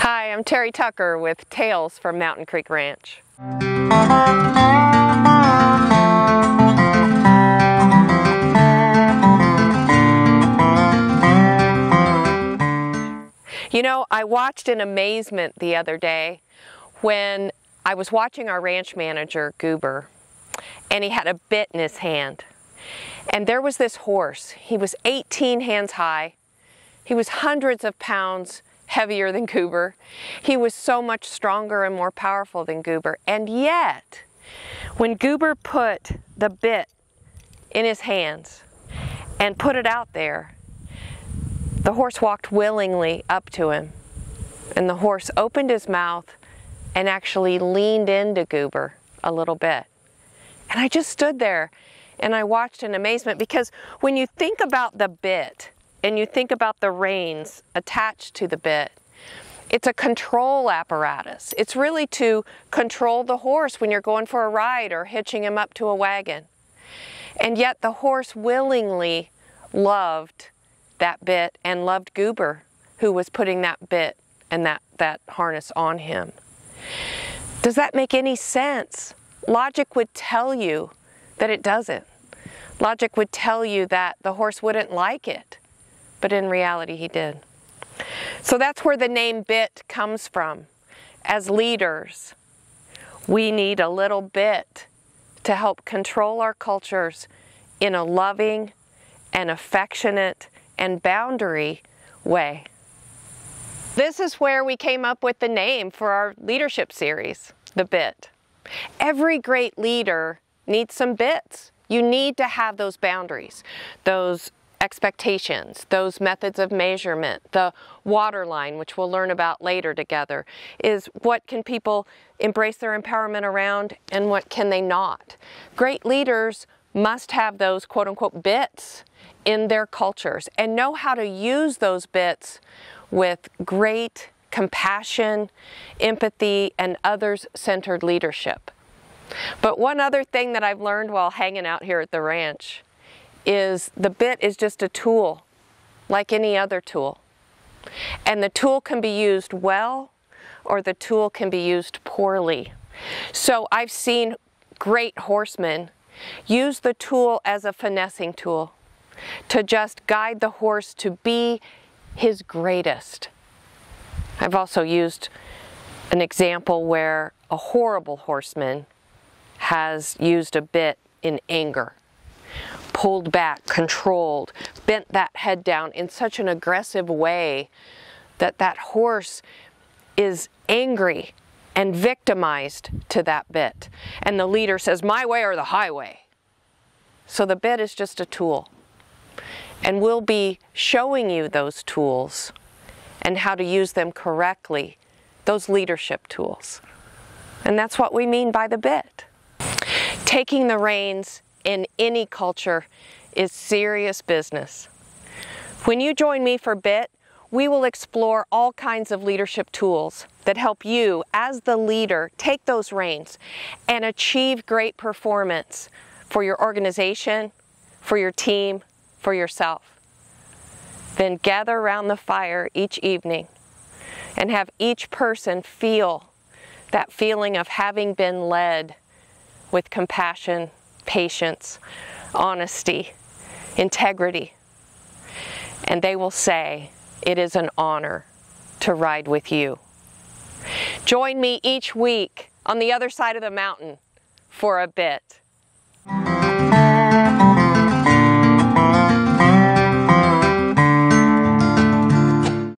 Hi, I'm Terry Tucker with Tales from Mountain Creek Ranch. You know, I watched in amazement the other day when I was watching our ranch manager, Goober, and he had a bit in his hand. And there was this horse. He was 18 hands high. He was hundreds of pounds heavier than Goober. He was so much stronger and more powerful than Goober. And yet, when Goober put the bit in his hands and put it out there, the horse walked willingly up to him. And the horse opened his mouth and actually leaned into Goober a little bit. And I just stood there and I watched in amazement, because when you think about the bit and you think about the reins attached to the bit, it's a control apparatus. It's really to control the horse when you're going for a ride or hitching him up to a wagon. And yet the horse willingly loved that bit and loved Goober, who was putting that bit and that harness on him. Does that make any sense? Logic would tell you that it doesn't. Logic would tell you that the horse wouldn't like it, but in reality he did. So that's where the name bit comes from. As leaders, we need a little bit to help control our cultures in a loving and affectionate and boundary way. This is where we came up with the name for our leadership series, The Bit. Every great leader needs some bits. You need to have those boundaries, those expectations, those methods of measurement. The water line, which we'll learn about later together, is what can people embrace their empowerment around and what can they not. Great leaders must have those quote-unquote bits in their cultures and know how to use those bits with great compassion, empathy, and others-centered leadership. But one other thing that I've learned while hanging out here at the ranch is the bit is just a tool, like any other tool. And the tool can be used well, or the tool can be used poorly. So I've seen great horsemen use the tool as a finessing tool to just guide the horse to be his greatest. I've also used an example where a horrible horseman has used a bit in anger, pulled back, controlled, bent that head down in such an aggressive way that that horse is angry and victimized to that bit. And the leader says, "My way or the highway." So the bit is just a tool. And we'll be showing you those tools and how to use them correctly, those leadership tools. And that's what we mean by the bit. Taking the reins in any culture is serious business. When you join me for BIT, we will explore all kinds of leadership tools that help you, as the leader, take those reins and achieve great performance for your organization, for your team, for yourself. Then gather around the fire each evening and have each person feel that feeling of having been led with compassion, patience, honesty, integrity. And they will say, "It is an honor to ride with you." Join me each week on the other side of the mountain for a bit.